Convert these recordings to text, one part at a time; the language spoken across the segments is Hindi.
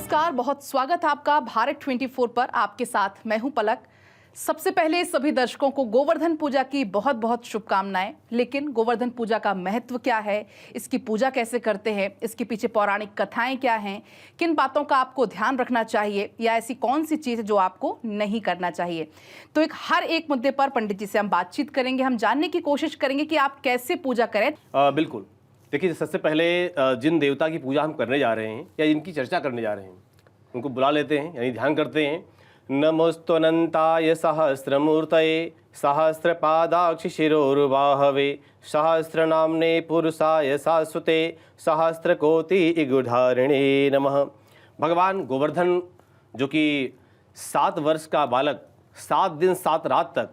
नमस्कार, बहुत स्वागत है आपका भारत 24 पर। आपके साथ मैं हूं पलक। सबसे पहले सभी दर्शकों को गोवर्धन पूजा की बहुत बहुत शुभकामनाएं। लेकिन गोवर्धन पूजा का महत्व क्या है, इसकी पूजा कैसे करते हैं, इसके पीछे पौराणिक कथाएं क्या हैं, किन बातों का आपको ध्यान रखना चाहिए या ऐसी कौन सी चीज़ जो आपको नहीं करना चाहिए, तो हर एक मुद्दे पर पंडित जी से हम बातचीत करेंगे। हम जानने की कोशिश करेंगे कि आप कैसे पूजा करें। बिल्कुल। देखिए, सबसे पहले जिन देवता की पूजा हम करने जा रहे हैं या जिनकी चर्चा करने जा रहे हैं उनको बुला लेते हैं, यानी ध्यान करते हैं। नमोस्तुनंताय सहस्रमूर्तये सहस्रपादाक्ष शिरोर्बाहवे सहस्रनाम्ने पुरुषाय शाश्वते सहस्रकोटि इगुधारिणे नमः। भगवान गोवर्धन जो कि 7 वर्ष का बालक 7 दिन 7 रात तक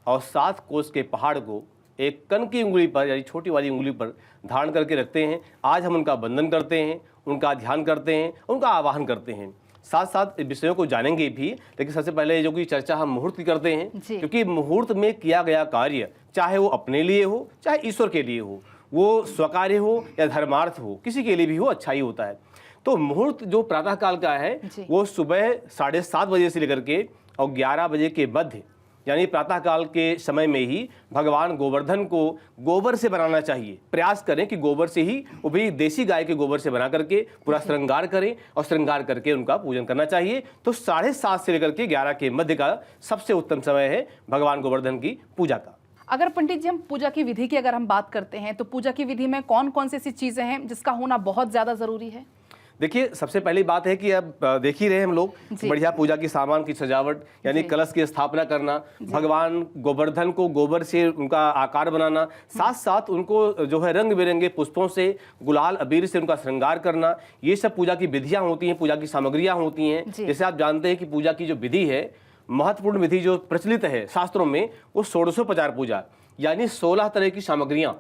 और 7 कोस के पहाड़ को एक कण की उंगली पर, यानी छोटी वाली उंगली पर धारण करके रखते हैं। आज हम उनका वंदन करते हैं, उनका ध्यान करते हैं, उनका आवाहन करते हैं। साथ साथ विषयों को जानेंगे भी, लेकिन सबसे पहले जो कि चर्चा हम मुहूर्त की करते हैं, क्योंकि मुहूर्त में किया गया कार्य चाहे वो अपने लिए हो चाहे ईश्वर के लिए हो, वो स्वकार्य हो या धर्मार्थ हो, किसी के लिए भी हो, अच्छा ही होता है। तो मुहूर्त जो प्रातः काल का है वो सुबह 7:30 बजे से लेकर के और 11 बजे के मध्य, यानी प्रातः काल के समय में ही भगवान गोवर्धन को गोबर से बनाना चाहिए। प्रयास करें कि गोबर से ही, वो भी देसी गाय के गोबर से बना करके पूरा श्रृंगार करें और श्रृंगार करके उनका पूजन करना चाहिए। तो 7:30 से लेकर के 11 के मध्य का सबसे उत्तम समय है भगवान गोवर्धन की पूजा का। अगर पंडित जी हम पूजा की विधि की अगर हम बात करते हैं तो पूजा की विधि में कौन कौन सी ऐसी चीजें हैं जिसका होना बहुत ज्यादा जरूरी है? देखिए, सबसे पहली बात है कि अब देख ही रहे हम लोग बढ़िया पूजा की सामान की सजावट, यानी कलश की स्थापना करना, भगवान गोवर्धन को गोबर से उनका आकार बनाना, साथ साथ उनको जो है रंग बिरंगे पुष्पों से, गुलाल अबीर से उनका श्रृंगार करना, ये सब पूजा की विधियां होती हैं, पूजा की सामग्रियां होती हैं। जैसे आप जानते हैं कि पूजा की जो विधि है, महत्वपूर्ण विधि जो प्रचलित है शास्त्रों में, वो 16 पूजा, यानी 16 तरह की सामग्रियां।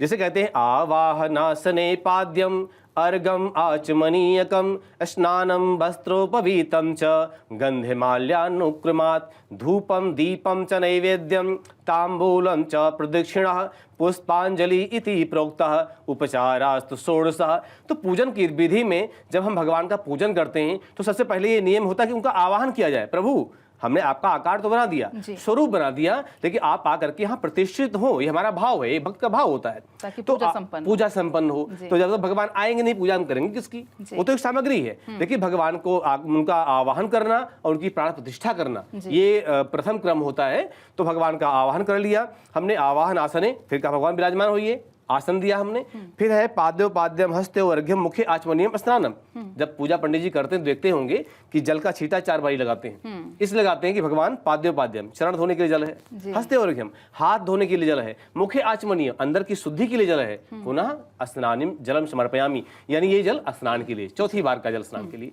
जैसे कहते हैं आवाहनासने पाद्यम अर्घम आचमनीयकम स्नानम वस्त्रोपवीतम च गंधमाल्यानुक्रमात् धूपम दीपम च नैवेद्यम तांबूलम च प्रदक्षिणः पुष्पांजलि इति प्रोक्तः उपचारास्तु 16। तो पूजन की विधि में जब हम भगवान का पूजन करते हैं तो सबसे पहले ये नियम होता है कि उनका आवाहन किया जाए। प्रभु, हमने आपका आकार तो बना दिया, स्वरूप बना दिया, लेकिन आप आकर के यहाँ प्रतिष्ठित हो, ये हमारा भाव है, ये भक्त का भाव होता है, ताकि तो पूजा संपन्न हो। तो जब तक भगवान आएंगे नहीं, पूजा हम करेंगे किसकी? वो तो एक सामग्री है। देखिए, भगवान को उनका आवाहन करना और उनकी प्राण प्रतिष्ठा करना, ये प्रथम क्रम होता है। तो भगवान का आवाहन कर लिया हमने, आवाहन आसने, फिर कहा भगवान विराजमान होइए, आसन दिया हमने। फिर है पाद्योपाद्यम हस्ते अर्घ्यम मुख्य आचमनीयम स्नानम। जब पूजा पंडित जी करते हैं तो देखते होंगे कि जल का छींटा 4 बारी लगाते हैं। इसलिए लगाते हैं कि भगवान पाद्योपाद्यम, चरण धोने के लिए जल है, हस्ते अर्घ्यम हाथ धोने के लिए जल है, मुख्य आचमनीय अंदर की शुद्धि के लिए जल है, पुनः स्नानिम जलम समर्पयामी, यानी ये जल स्नान के लिए, चौथी बार का जल स्नान के लिए।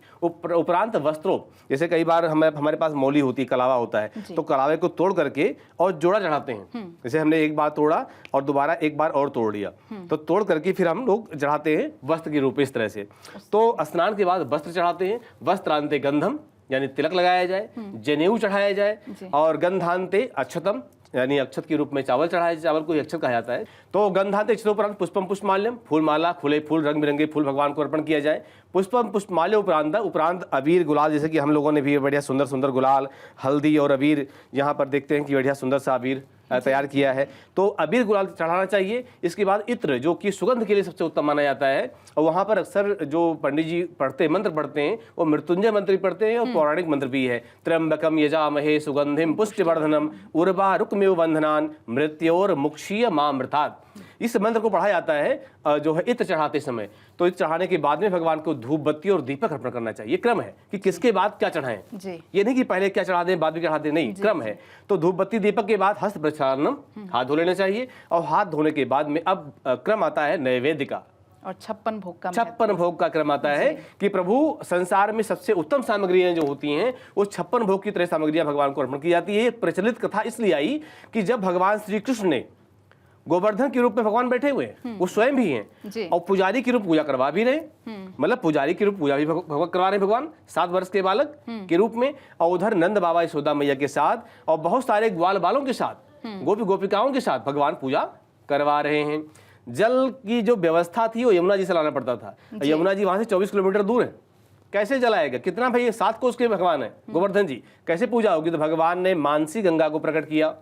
उपरांत वस्त्रों, जैसे कई बार हमारे पास मौली होती है, कलावा होता है, तो कलावे को तोड़ करके और जोड़ा चढ़ाते हैं। जैसे हमने एक बार तोड़ा और दोबारा एक बार और तोड़ लिया, तो तोड़ करके फिर हम लोग चढ़ाते हैं वस्त्र के रूप में, इस तरह से। तो स्नान के बाद वस्त्र चढ़ाते हैं, वस्त्रांते गंधम, यानी तिलक लगाया जाए, जनेऊ चढ़ाया जाए, और गंधांते अक्षतम, यानी अक्षत के रूप में चावल चढ़ाया जाए, चावल को अक्षत कहा जाता है। तो गंधांते अक्षतोपरांत पुष्पम पुष्पमाल्यम, फूल माला, खुले फूल, रंग बिरंगे फूल भगवान को अर्पण किया जाए। पुष्पम पुष्पमाल्य उपरांत अबीर गुलाल, जैसे कि हम लोगों ने भी बढ़िया सुंदर सुंदर गुलाल, हल्दी और अबीर यहाँ पर देखते हैं कि बढ़िया सुंदर सा अबीर तैयार किया है, तो अबीर गुलाल चढ़ाना चाहिए। इसके बाद इत्र, जो कि सुगंध के लिए सबसे उत्तम माना जाता है, और वहाँ पर अक्सर जो पंडित जी मंत्र पढ़ते हैं वो मृत्युंजय मंत्र पढ़ते हैं और पौराणिक मंत्र भी है। त्र्यंबकम यजामहे सुगंधिम पुष्टिवर्धनम उर्वारुकमिव बंधनान मृत्योर मुक्षीय मामृतात्। इस मंत्र को पढ़ा जाता है जो है इत्र चढ़ाते समय। तो इत्र चढ़ाने के बाद में भगवान को धूप बत्ती और दीपक अर्पण करना चाहिए। ये क्रम है कि किसके बाद क्या चढ़ाएं, ये नहीं कि पहले क्या चढ़ा दें बाद में चढ़ा दें, नहीं, क्रम है। तो धूप बत्ती दीपक के बाद हस्त प्रक्षालनम, हाथ धो लेना चाहिए, और हाथ धोने के बाद में अब क्रम आता है नैवेद्य का, और 56 भोग का क्रम आता है कि प्रभु संसार में सबसे उत्तम सामग्रियां जो होती हैं वो 56 भोग की तरह सामग्रियां भगवान को अर्पण की जाती है। प्रचलित कथा इसलिए आई कि जब भगवान श्री कृष्ण ने, गोवर्धन के रूप में भगवान बैठे हुए हैं, वो स्वयं भी हैं और पुजारी के रूप पूजा करवा भी रहे, मतलब पुजारी के रूप पूजा भी करवा रहे भगवान 7 वर्ष के बालक के रूप में, और उधर नंद बाबा यशोदा मैया के साथ और बहुत सारे ग्वाल बालों के साथ, गोपी गोपिकाओं के साथ भगवान पूजा करवा रहे हैं। जल की जो व्यवस्था थी वो यमुना जी से लाना पड़ता था, यमुना जी वहां से 24 किलोमीटर दूर है। कैसे जलाएगा, कितना भाई, ये 7 कोस के भगवान है गोवर्धन जी, कैसे पूजा होगी? तो भगवान ने मानसी गंगा को प्रकट किया।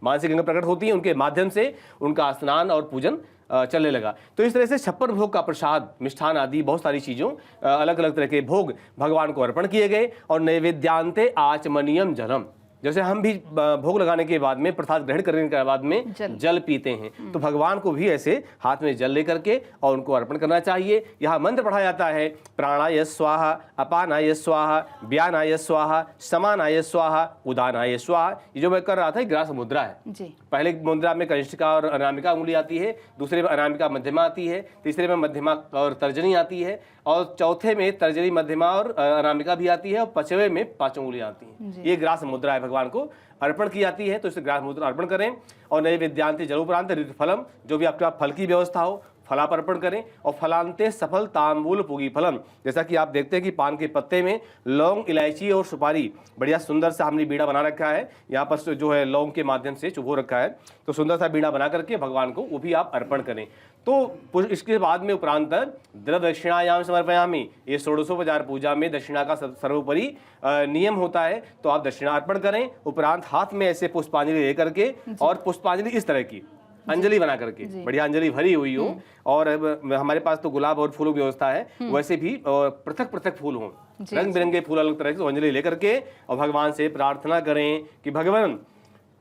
मानसी गंगा प्रकट होती है, उनके माध्यम से उनका स्नान और पूजन चलने लगा। तो इस तरह से 56 भोग का प्रसाद, मिष्ठान आदि बहुत सारी चीज़ों, अलग अलग तरह के भोग भगवान को अर्पण किए गए। और नैवेद्यांते आचमनीयम जलम, जैसे हम भी भोग लगाने के बाद में, प्रसाद ग्रहण करने के बाद में जल पीते हैं, तो भगवान को भी ऐसे हाथ में जल लेकर के और उनको अर्पण करना चाहिए। यहाँ मंत्र पढ़ा जाता है, प्राणाय स्वाहा, अपानाय स्वाहा, व्यानाय स्वाहा, समानाय स्वाहा, उदानाय स्वाहा। ये जो मैं कर रहा था, ग्रास मुद्रा है जी। पहले मुद्रा में कनिष्ठिका और अनामिका उंगली आती है, दूसरे में अनामिका मध्यमा आती है, तीसरे में मध्यमा और तर्जनी आती है, और चौथे में तर्जनी, मध्यमा और अनामिका भी आती है, और पांचवें में 5 उंगलियां आती हैं। ये ग्रास मुद्रा है, भगवान को अर्पण की जाती है। तो इसे ग्रास मुद्रा अर्पण करें। और नैवेद्यांते जलोपरांत ऋतुफलम, जो भी आपका फल की व्यवस्था हो, फलाप अर्पण करें। और फलांते सफल तांबूल पूगी फलम, जैसा कि आप देखते हैं कि पान के पत्ते में लौंग, इलायची और सुपारी, बढ़िया सुंदर सा हमने बीड़ा बना रखा है। यहाँ पर जो है लौंग के माध्यम से चुभो रखा है, तो सुंदर सा बीड़ा बना करके भगवान को वो भी आप अर्पण करें। तो इसके बाद में उपरांत द्रव्य दक्षिणायाम समर्पयामि, ये षोडशोपचार पूजा में दक्षिणा का सर्वोपरि नियम होता है। तो आप दक्षिणा अर्पण करें, उपरांत हाथ में ऐसे पुष्पांजलि लेकर के, और पुष्पांजलि इस तरह की अंजलि बना करके, बढ़िया अंजलि भरी हुई हो। और हमारे पास तो गुलाब और फूलों की व्यवस्था है, वैसे भी पृथक पृथक फूल हों, रंग बिरंगे फूल अलग तरह से अंजलि लेकर के, और भगवान से प्रार्थना करें कि भगवान,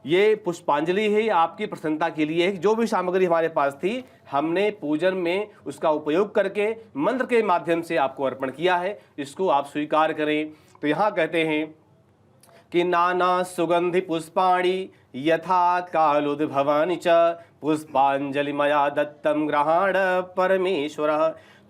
ये पुष्पांजलि है आपकी प्रसन्नता के लिए, जो भी सामग्री हमारे पास थी हमने पूजन में उसका उपयोग करके मंत्र के माध्यम से आपको अर्पण किया है, इसको आप स्वीकार करें। तो यहाँ कहते हैं कि नाना सुगंधि पुष्पाणि यथा कालोद्भवानि च पुष्पांजलि मया दत्तम ग्रहण परमेश्वर।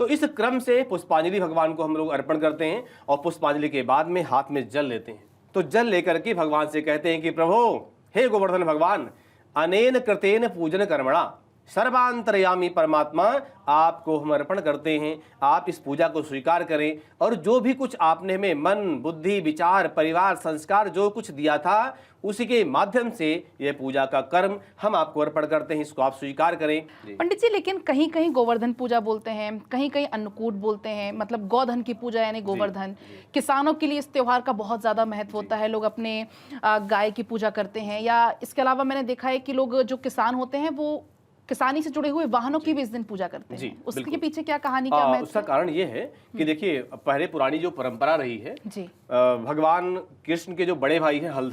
तो इस क्रम से पुष्पांजलि भगवान को हम लोग अर्पण करते हैं, और पुष्पांजलि के बाद में हाथ में जल लेते हैं। तो जल लेकर के भगवान से कहते हैं कि प्रभु, हे गोवर्धन भगवान, अनेन कृतेन पूजन कर्मणा सर्वांतरयामी परमात्मा, आपको हम अर्पण करते हैं, आप इस पूजा को स्वीकार करें। और जो भी कुछ आपने हमें मन, बुद्धि, विचार, परिवार, संस्कार जो कुछ दिया था, उसी के माध्यम से यह पूजा का कर्म हम आपको अर्पण करते हैं, इसको आप स्वीकार करें। पंडित जी, लेकिन कहीं कहीं गोवर्धन पूजा बोलते हैं, कहीं कहीं अन्नकूट बोलते हैं, मतलब गोधन की पूजा यानी गोवर्धन। किसानों के लिए इस त्योहार का बहुत ज़्यादा महत्व होता है, लोग अपने गाय की पूजा करते हैं, या इसके अलावा मैंने देखा है कि लोग जो किसान होते हैं वो किसानी से जुड़े हुए वाहनों की भी इस दिन पूजा करते हैं। उसके पीछे क्या कहानी, क्या महत्व? उसका कारण ये है कि देखिए, पहले पुरानी जो परंपरा रही है जी, भगवान कृष्ण के जो बड़े भाई हैं हल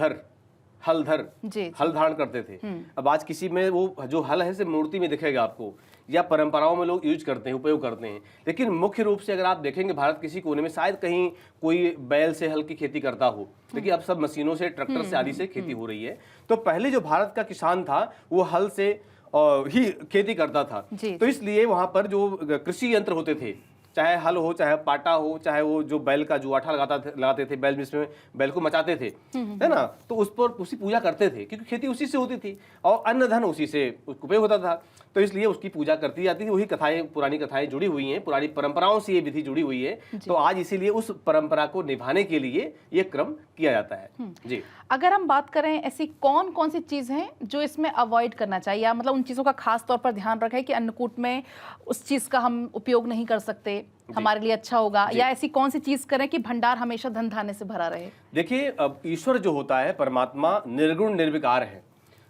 धारण करते थे। अब आज किसी में वो जो हल है सिर्फ मूर्ति में दिखेगा आपको, या परंपराओं में लोग यूज करते हैं, उपयोग करते हैं। लेकिन मुख्य रूप से अगर आप देखेंगे भारत किसी कोने में शायद कहीं कोई बैल से हल की खेती करता हो, देखिए अब सब मशीनों से, ट्रैक्टर से आदि से खेती हो रही है। तो पहले जो भारत का किसान था वो हल से ही खेती करता था। तो इसलिए वहां पर जो कृषि यंत्र होते थे, चाहे हल हो, चाहे पाटा हो, चाहे वो जो बैल का जुआठा लगाते थे, बैल जिसमें बैल को मचाते थे, है ना, तो उस पर उसी पूजा करते थे, क्योंकि खेती उसी से होती थी और अन्न धन उसी से उपयोग होता था। तो इसलिए उसकी पूजा करती जाती थी। वही कथाएं, पुरानी कथाएं जुड़ी हुई हैं, पुरानी परंपराओं से ये विधि जुड़ी हुई है। तो आज इसीलिए उस परंपरा को निभाने के लिए ये क्रम किया जाता है। जी, अगर हम बात करें ऐसी कौन कौन सी चीज़ हैं जो इसमें अवॉइड करना चाहिए, या मतलब उन चीज़ों का खास तौर पर ध्यान रखें कि अन्नकूट में उस चीज़ का हम उपयोग नहीं कर सकते, हमारे लिए अच्छा होगा, या ऐसी कौन सी चीज़ करें कि भंडार हमेशा धन धान्य से भरा रहे? देखिए, अब ईश्वर जो होता है, परमात्मा निर्गुण निर्विकार है।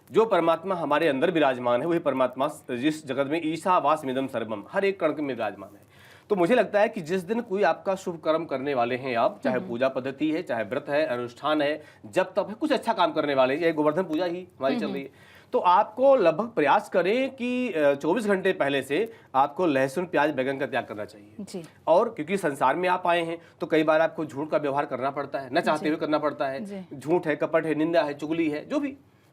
जो परमात्मा हमारे अंदर विराजमान है वही परमात्मा जिस जगत में ईशावास्मिदं सर्वम, हर एक कण में विराजमान है। तो मुझे लगता है कि जिस दिन कोई आपका शुभ कर्म करने वाले हैं आप, चाहे पूजा पद्धति है, चाहे व्रत है, अनुष्ठान है, जब तक है, कुछ अच्छा काम करने वाले हैं, गोवर्धन पूजा ही हमारी चल रही है, तो आपको लगभग प्रयास करें कि 24 घंटे पहले से आपको लहसुन, प्याज, बैगन का त्याग करना चाहिए जी। और क्योंकि संसार में आप आए हैं तो कई बार आपको झूठ का व्यवहार करना पड़ता है, न चाहते हुए करना पड़ता है। झूठ है, कपट है, निंदा है, चुगली है,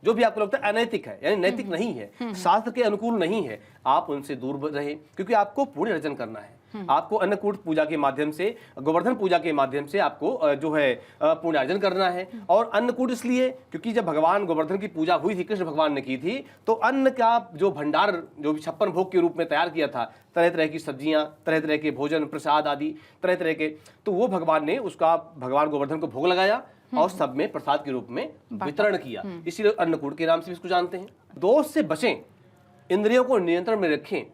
जो भी आपको लगता है अनैतिक है, यानी नैतिक नहीं है, शास्त्र के अनुकूल नहीं है, आप उनसे दूर रहें, क्योंकि आपको पुण्य अर्जन करना है। आपको अन्नकूट पूजा के माध्यम से, गोवर्धन पूजा के माध्यम से आपको जो है पुण्य अर्जन करना है। और अन्नकूट इसलिए क्योंकि जब भगवान गोवर्धन की पूजा हुई थी, कृष्ण भगवान ने की थी, तो अन्न का जो भंडार जो 56 भोग के रूप में तैयार किया था, तरह तरह की सब्जियां, तरह तरह के भोजन, प्रसाद आदि तरह तरह के, तो वो भगवान ने उसका भगवान गोवर्धन को भोग लगाया और सब में प्रसाद के रूप में वितरण किया। इसीलिए अन्नकूट के नाम से इसको जानते हैं। दोष से बचें, इंद्रियों को नियंत्रण में रखें,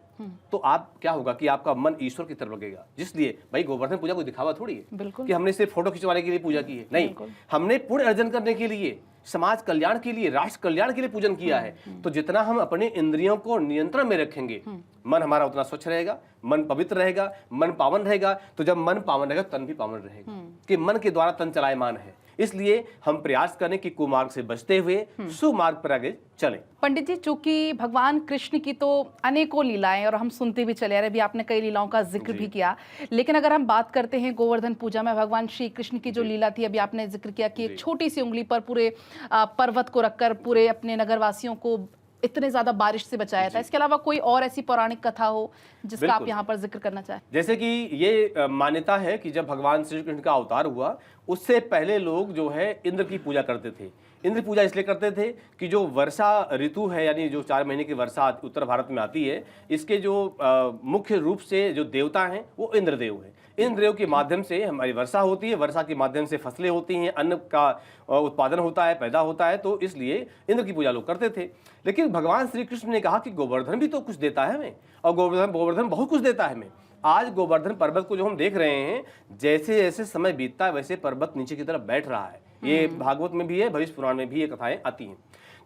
तो आप क्या होगा कि आपका मन ईश्वर की तरफ लगेगा। जिसलिए भाई गोवर्धन पूजा कोई दिखावा थोड़ी है बिल्कुल। कि हमने सिर्फ फोटो खिंचवाने के लिए पूजा की है, नहीं, हमने पुण्य अर्जन करने के लिए, समाज कल्याण के लिए, राष्ट्र कल्याण के लिए पूजन किया है। तो जितना हम अपने इंद्रियों को नियंत्रण में रखेंगे, मन हमारा उतना स्वच्छ रहेगा, मन पवित्र रहेगा, मन पावन रहेगा। तो जब मन पावन रहेगा तन भी पावन रहेगा, कि मन के द्वारा तन चलायमान है। इसलिए हम प्रयास करें कि कुमार्ग से बचते हुए सुमार्ग पर आगे चलें। पंडित जी, चूंकि भगवान कृष्ण की तो अनेकों लीलाएं और हम सुनते भी चले आ रहे, अभी आपने कई लीलाओं का जिक्र भी किया, लेकिन अगर हम बात करते हैं गोवर्धन पूजा में भगवान श्री कृष्ण की जो लीला थी, अभी आपने जिक्र किया कि एक छोटी सी उंगली पर पूरे पर्वत को रखकर पूरे अपने नगरवासियों को इतने ज्यादा बारिश से बचाया था। इसके अलावा कोई और ऐसी पौराणिक कथा हो जिसका आप यहाँ पर जिक्र करना चाहें? जैसे कि ये मान्यता है कि जब भगवान श्री कृष्ण का अवतार हुआ, उससे पहले लोग जो है इंद्र की पूजा करते थे। इंद्र पूजा इसलिए करते थे कि जो वर्षा ऋतु है, यानी जो 4 महीने की वर्षा उत्तर भारत में आती है, इसके जो मुख्य रूप से जो देवता हैं वो इंद्रदेव हैं। इंद्रदेव के माध्यम से हमारी वर्षा होती है, वर्षा के माध्यम से फसलें होती हैं, अन्न का उत्पादन होता है, पैदा होता है। तो इसलिए इंद्र की पूजा लोग करते थे। लेकिन भगवान श्री कृष्ण ने कहा कि गोवर्धन भी तो कुछ देता है हमें, और गोवर्धन बहुत कुछ देता है हमें। आज गोवर्धन पर्वत को जो हम देख रहे हैं, जैसे जैसे समय बीतता है वैसे पर्वत नीचे की तरफ बैठ रहा है। ये भागवत में भी है, भविष्य पुराण में भी ये कथाएं आती हैं।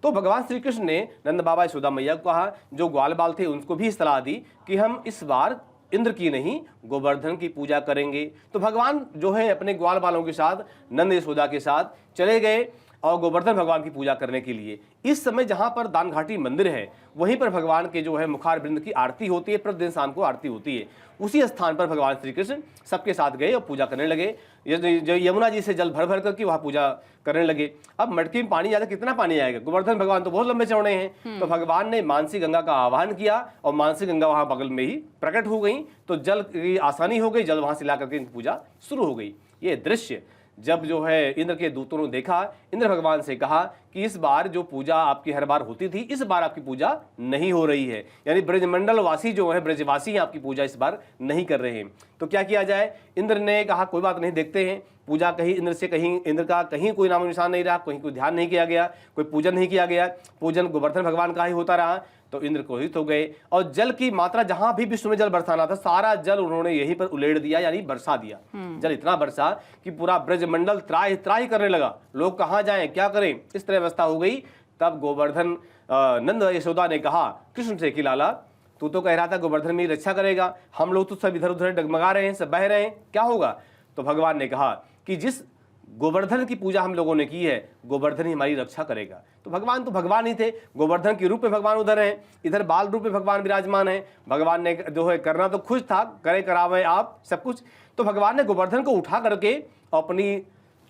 तो भगवान श्री कृष्ण ने नंद बाबा यशोदा मैया को कहा, जो ग्वाल बाल थे उनको भी सलाह दी कि हम इस बार इंद्र की नहीं गोवर्धन की पूजा करेंगे। तो भगवान जो है अपने ग्वाल बालों के साथ, नंद यशोदा के साथ चले गए और गोवर्धन भगवान की पूजा करने के लिए। इस समय जहां पर दान घाटी मंदिर है, वहीं पर भगवान के जो है मुखार वृंद की आरती होती है, प्रतिदिन शाम को आरती होती है। उसी स्थान पर भगवान श्री कृष्ण सबके साथ गए और पूजा करने लगे। यमुना जी से जल भर भर करके वहां पूजा करने लगे। अब मटकी में पानी ज्यादा, कितना पानी आएगा? गोवर्धन भगवान तो बहुत लंबे चौड़े हैं। तो भगवान ने मानसी गंगा का आह्वान किया और मानसी गंगा वहां बगल में ही प्रकट हो गई। तो जल की आसानी हो गई, जल वहां से ला करके पूजा शुरू हो गई। ये दृश्य जब जो है इंद्र के दूतों ने देखा, इंद्र भगवान से कहा कि इस बार जो पूजा आपकी हर बार होती थी, इस बार आपकी पूजा नहीं हो रही है। यानी ब्रजमंडल वासी जो है, ब्रजवासी आपकी पूजा इस बार नहीं कर रहे हैं। तो क्या किया जाए? इंद्र ने कहा कोई बात नहीं, देखते हैं। पूजा कहीं इंद्र का कहीं कोई नामो निशान नहीं रहा, कहीं कोई ध्यान नहीं किया गया, कोई पूजन नहीं किया गया। पूजन गोवर्धन भगवान का ही होता रहा। तो इंद्र क्रोधित हो गए और जल की मात्रा, जहां भी विश्व में जल बरसाना था, सारा जल उन्होंने यहीं पर उलेड़ दिया, यानी बरसा दिया। जल इतना बरसा कि पूरा ब्रजमंडल त्राहि त्राहि करने लगा। लोग कहां जाएं, क्या करें, इस तरह अवस्था हो गई। तब गोवर्धन नंद यशोदा ने कहा कृष्ण से कि लाला, तू तो कह रहा था गोवर्धन मेरी रक्षा करेगा, हम लोग तो सब इधर उधर डगमगा रहे हैं, सब बह रहे हैं, क्या होगा? तो भगवान ने कहा कि जिस गोवर्धन की पूजा हम लोगों ने की है, गोवर्धन ही हमारी रक्षा करेगा। तो भगवान ही थे, गोवर्धन के रूप में भगवान उधर हैं, इधर बाल रूप में भगवान विराजमान है। भगवान ने जो है करना तो खुश था, करे करावे आप सब कुछ। तो भगवान ने गोवर्धन को उठा करके अपनी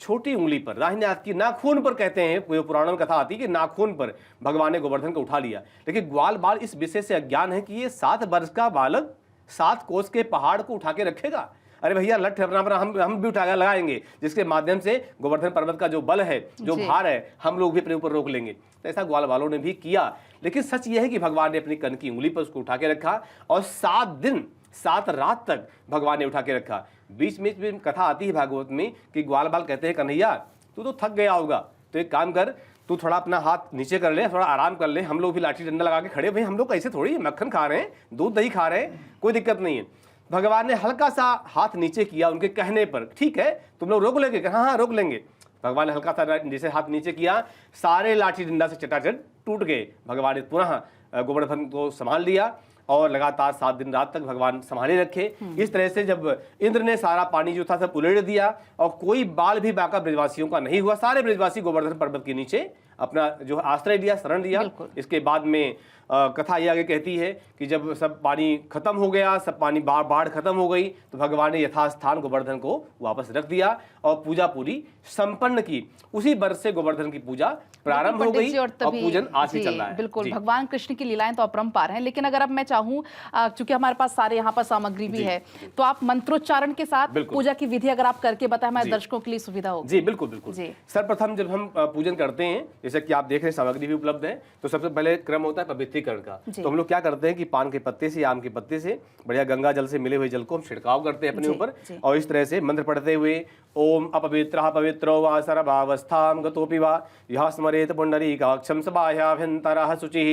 छोटी उंगली पर, दाहिने हाथ की नाखून पर, कहते हैं पुराणों में कथा आती है कि नाखून पर भगवान ने गोवर्धन को उठा लिया। लेकिन ग्वाल बाल इस विषय से अज्ञान है कि ये 7 वर्ष का बालक 7 कोस के पहाड़ को उठा के रखेगा। अरे भैया लठ अपना पर हम भी उठा लगाएंगे, जिसके माध्यम से गोवर्धन पर्वत का जो बल है, जो भार है, हम लोग भी अपने ऊपर रोक लेंगे। तो ऐसा ग्वाल वालों ने भी किया। लेकिन सच यह है कि भगवान ने अपनी कन की उंगली पर उसको उठा के रखा और 7 दिन 7 रात तक भगवान ने उठा के रखा। बीच में कथा आती है भागवत में कि ग्वाल बाल कहते हैं, कन्हैया तू तो थक गया होगा, तो एक काम कर, तू थोड़ा अपना हाथ नीचे कर ले, थोड़ा आराम कर ले, हम लोग भी लाठी डंडा लगा के खड़े। भाई हम लोग ऐसे थोड़ी मक्खन खा रहे हैं, दूध दही खा रहे हैं, कोई दिक्कत नहीं है। भगवान ने हल्का सा हाथ नीचे किया उनके कहने पर, ठीक है तुम लोग रोक लेंगे? हाँ रोक लेंगे। भगवान ने हल्का सा जैसे हाथ नीचे किया, सारे लाठी डंडा से चटाचट टूट गए। भगवान ने पुनः गोवर्धन को संभाल लिया और लगातार 7 दिन रात तक भगवान संभाले रखे। इस तरह से जब इंद्र ने सारा पानी जो था सब उलेड़ दिया और कोई बाल भी बाका ब्रजवासियों का नहीं हुआ, सारे ब्रजवासी गोवर्धन पर्वत के नीचे अपना जो आश्रय लिया, शरण लिया। इसके बाद में कथा ये आगे कहती है कि जब सब पानी खत्म हो गया, सब पानी बाढ़ खत्म हो गई, तो भगवान ने यथास्थान गोवर्धन को वापस रख दिया और पूजा पूरी संपन्न की। उसी वर्ष से गोवर्धन की पूजा प्रारंभ हो गई और पूजन आज भी चल रहा है। बिल्कुल, भगवान कृष्ण की लीलाएं तो अपरंपार हैं। लेकिन अगर अब मैं चाहूँ, चूंकि हमारे पास सारे यहाँ पर सामग्री भी है, तो आप मंत्रोच्चारण के साथ पूजा की विधि अगर आप करके बताएं, हमारे दर्शकों के लिए सुविधा होगी। जी बिल्कुल बिल्कुल। सर्वप्रथम जब हम पूजन करते हैं, जैसे कि आप देख रहे हैं सामग्री भी उपलब्ध है। तो सबसे पहले क्रम होता है पवित्रीकरण का। जी। तो हम लोग क्या करते हैं कि पान के पत्ते से, आम के पत्ते से बढ़िया गंगा जल से मिले हुए जल को हम छिड़काव करते हैं अपने जी, ऊपर, जी। और इस तरह से मंत्र पढ़ते हुए ओम अपवित्रः पवित्रो वा सर्वावस्थां गतोऽपि वा यः स्मरेत पुंडरीकाक्षं स बाह्याभ्यन्तरः शुचिः।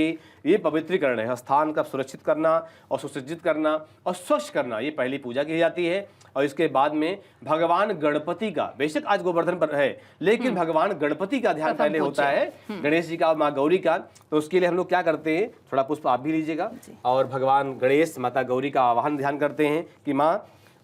ये पवित्रीकरण है, स्थान का सुरक्षित करना और सुसज्जित करना और स्वच्छ करना, ये पहली पूजा की जाती है। और इसके बाद में भगवान गणपति का, बेशक आज गोवर्धन पर है लेकिन भगवान गणपति का ध्यान पहले होता है, गणेश जी का और माँ गौरी का। तो उसके लिए हम लोग क्या करते हैं, थोड़ा पुष्प आप भी लीजिएगा, और भगवान गणेश माता गौरी का आवाहन ध्यान करते हैं कि माँ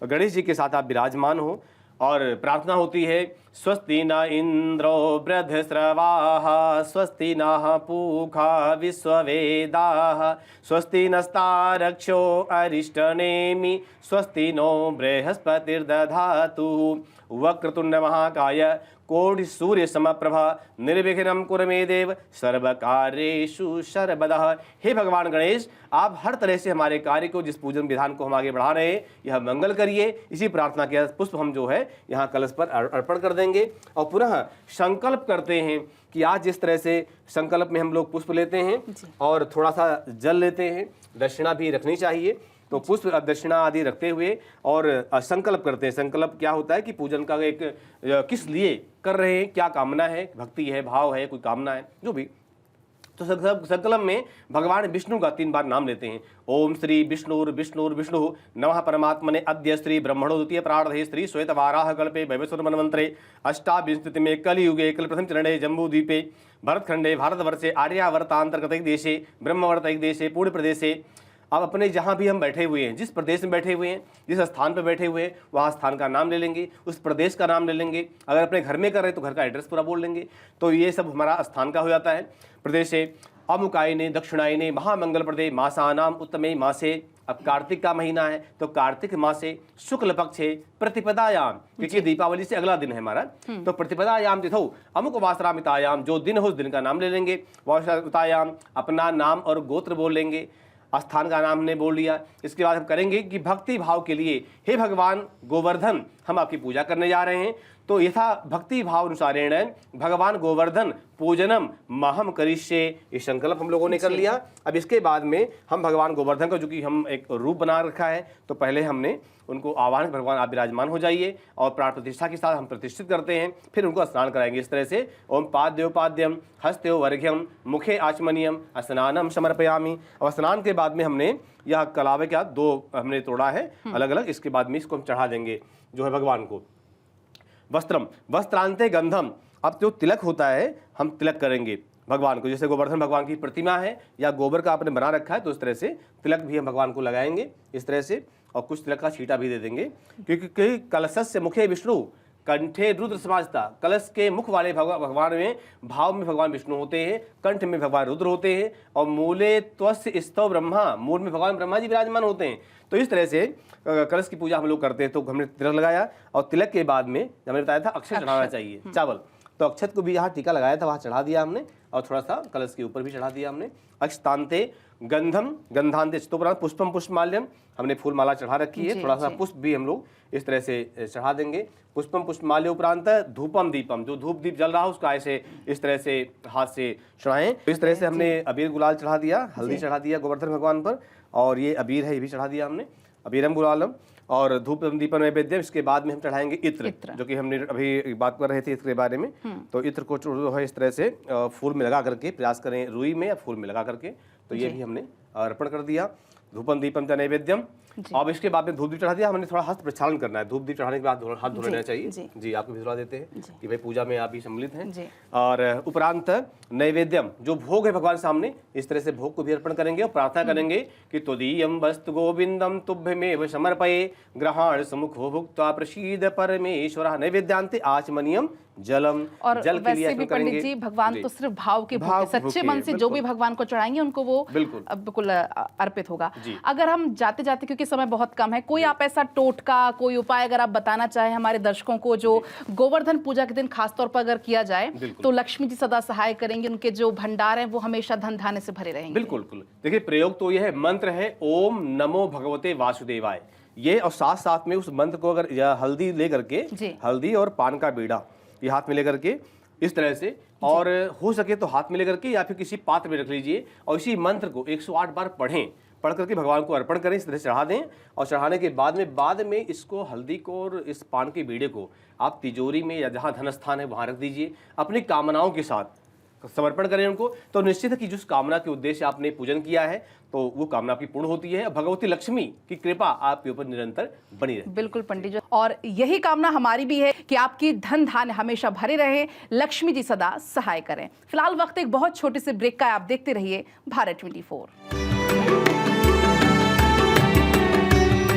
गणेश जी के साथ आप विराजमान हो। और प्रार्थना होती है स्वस्ति न इंद्रो बृहस्रवाः स्वस्ति नः पूषा विश्ववेदाः स्वस्ति नस्तारक्षो अरिष्टनेमि स्वस्ति नो बृहस्पतिर्दधातु वक्रतुंड महाकाय कोटि सूर्य समप्रभा निर्विघ्नं कुरु मे देव सर्वकार्येषु सर्वदा। हे भगवान गणेश, आप हर तरह से हमारे कार्य को, जिस पूजन विधान को हम आगे बढ़ा रहे हैं, यह मंगल करिए। इसी प्रार्थना के पुष्प हम जो है यहाँ कलश पर अर्पण कर देंगे और पुनः संकल्प करते हैं कि आज जिस तरह से संकल्प में हम लोग पुष्प लेते हैं और थोड़ा सा जल लेते हैं, दक्षिणा भी रखनी चाहिए। तो पुष्प दक्षिणा आदि रखते हुए और संकल्प करते हैं। संकल्प क्या होता है कि पूजन का एक किस लिए कर रहे हैं, क्या कामना है, भक्ति है, भाव है, कोई कामना है, जो भी। तो संकल्प में भगवान विष्णु का 3 बार नाम लेते हैं। ओम श्री विष्णुर विष्णुर विष्णु नमः परमात्मने अद्य श्री ब्रह्मणो द्वितीय प्रारंभे श्री श्वेत वाराह कल्पे वैवस्वत मनवंतरे अष्टाविंशति में कलियुगे कल प्रथम चरणे जम्बूद्वीपे भरतखंडे भारतवर्षे आर्यावर्तांतर्गत देशे ब्रह्मवर्त देशे पूर्ण प्रदेशे। अब अपने जहाँ भी हम बैठे हुए हैं, जिस प्रदेश में बैठे हुए हैं, जिस स्थान पर बैठे हुए हैं, वहाँ स्थान का नाम ले लेंगे, उस प्रदेश का नाम ले लेंगे। अगर अपने घर में कर रहे हैं तो घर का एड्रेस पूरा बोल लेंगे। तो ये सब हमारा स्थान का हो जाता है। प्रदेशे अमुकायने दक्षिणायने महामंगल प्रदे मासानाम उत्तमे मासे। अब कार्तिक का महीना है तो कार्तिक मासे शुक्ल पक्षे प्रतिपदायाम, क्योंकि दीपावली से अगला दिन है हमारा, तो प्रतिपदायाम तिथौ अमुक वासरामितायाम, जो दिन हो उस दिन का नाम ले लेंगे। वासरामितायाम अपना नाम और गोत्र बोल लेंगे, स्थान का नाम हमने बोल लिया। इसके बाद हम करेंगे कि भक्ति भाव के लिए हे भगवान गोवर्धन, हम आपकी पूजा करने जा रहे हैं। तो यथा भक्ति भाव अनुसारेण भगवान गोवर्धन पूजनम महम करिष्ये, ये संकल्प हम लोगों ने कर लिया। अब इसके बाद में हम भगवान गोवर्धन का, जो कि हम एक रूप बना रखा है, तो पहले हमने उनको आह्वान, भगवान आप विराजमान हो जाइए, और प्राण प्रतिष्ठा के साथ हम प्रतिष्ठित करते हैं। फिर उनको स्नान कराएंगे इस तरह से। ओम पाद्योपाद्यम हस्त्यो वर्घ्यम मुखे आचमनियम स्नानम समर्पयामि। और स्नान के बाद में हमने यह कलावे का 2 हमने तोड़ा है अलग अलग, इसके बाद में इसको हम चढ़ा देंगे जो है भगवान को। वस्त्रम वस्त्रांते गंधम, अब जो तिलक होता है हम तिलक करेंगे भगवान को। जैसे गोवर्धन भगवान की प्रतिमा है या गोबर का आपने बना रखा है, तो इस तरह से तिलक भी हम भगवान को लगाएंगे इस तरह से, और कुछ तिलक का छींटा भी दे देंगे। क्योंकि कलशस्य मुखे विष्णु कंठे रुद्र समाजता, कलश के मुख वाले भगवान में, भाव में भगवान विष्णु होते हैं, कंठ में भगवान रुद्र होते हैं, और मूले त्वस्य स्तव ब्रह्मा, मूल में भगवान ब्रह्मा जी विराजमान होते हैं। तो इस तरह से कलश की पूजा हम लोग करते हैं। तो हमने तिलक लगाया, और तिलक के बाद में हमने बताया था अक्षत चढ़ाना चाहिए, चावल, तो अक्षत को भी यहाँ टीका लगाया था, वहाँ चढ़ा दिया हमने, और थोड़ा सा कलश के ऊपर भी चढ़ा दिया हमने। अक्षतांते गंधम गंधांते चित्तोपरांत पुष्पम पुष्पमाल्यम, हमने फूल माला चढ़ा रखी है, थोड़ा सा पुष्प भी हम लोग इस तरह से चढ़ा देंगे। पुष्पम पुष्पमाल्य उपरांत धूपम दीपम, जो धूप दीप जल रहा है उसका ऐसे इस तरह से हाथ से चढ़ाएं। तो इस तरह से हमने अबीर गुलाल चढ़ा दिया, हल्दी चढ़ा दिया गोवर्धन भगवान पर, और ये अबीर है ये भी चढ़ा दिया हमने, अबीरम गुलालम, और धूप दीपन नैवेद्यम। इसके बाद में हम चढ़ाएंगे इत्र, जो कि हमने अभी बात कर रहे थे इत्र के बारे में। तो इत्र को जो है इस तरह से फूल में लगा करके, प्रयास करें रुई में या फूल में लगा करके, तो ये भी हमने अर्पण कर दिया। धूपम दीपम च नैवेद्यम। अब इसके बाद में धूप दीप चढ़ा दिया, हमने थोड़ा हस्त प्रक्षालन करना है। धूप दीप चढ़ाने के बाद हाथ धो लेना चाहिए। जी आपको भिजवा देते हैं कि भाई पूजा में आप भी सम्मिलित हैं। और उपरांत नैवेद्यम, जो भोग है भगवान सामने, इस तरह से भोग को भी अर्पण करेंगे और प्रार्थना करेंगे कि तुदीयम वस्तु गोविंदम तुभ्यमेव समर्पये ग्रहण समुखो भुक्त्वा प्रसीद परमेश्वरः। नैवेद्यांते आचमनियम जलम, और जल के लिए वैसे भी पंडित जी भगवान तो सिर्फ भाव के भूखे, सच्चे मन से जो भी भगवान को चढ़ाएंगे उनको वो बिल्कुल अर्पित होगा। अगर हम जाते जाते, क्योंकि समय बहुत कम है, कोई आप ऐसा टोटका, कोई उपाय अगर आप बताना चाहें हमारे दर्शकों को, जो गोवर्धन पूजा के दिन खासतौर पर अगर किया जाए तो लक्ष्मी जी सदा सहाय करेंगे, उनके जो भंडार हैं वो हमेशा धन धान्य से भरे रहेंगे। बिल्कुल। देखिए प्रयोग तो यह है, मंत्र है ओम नमो भगवते वासुदेवाय, ये, और साथ साथ में उस मंत्र को अगर हल्दी लेकर के, हल्दी और पान का बीड़ा ये हाथ में लेकर के इस तरह से। और हो सके तो हाथ में लेकर के या फिर किसी पात्र में रख लीजिए और इसी मंत्र को 108 बार पढ़ें, पढ़ करके भगवान को अर्पण करें, इस तरह से चढ़ा दें। और चढ़ाने के बाद में इसको, हल्दी को और इस पान के बीड़े को आप तिजोरी में या जहाँ धन स्थान है वहाँ रख दीजिए। अपनी कामनाओं के साथ समर्पण करें उनको, तो निश्चित है कि जिस कामना के उद्देश्य आपने पूजन किया है तो वो कामना आपकी पूर्ण होती है। भगवती लक्ष्मी की कृपा आपके ऊपर निरंतर बनी रहे। बिल्कुल पंडित जी, और यही कामना हमारी भी है कि आपकी धन धान्य हमेशा भरे रहे, लक्ष्मी जी सदा सहाय करें। फिलहाल वक्त एक बहुत छोटे से ब्रेक का है, आप देखते रहिए भारत 24।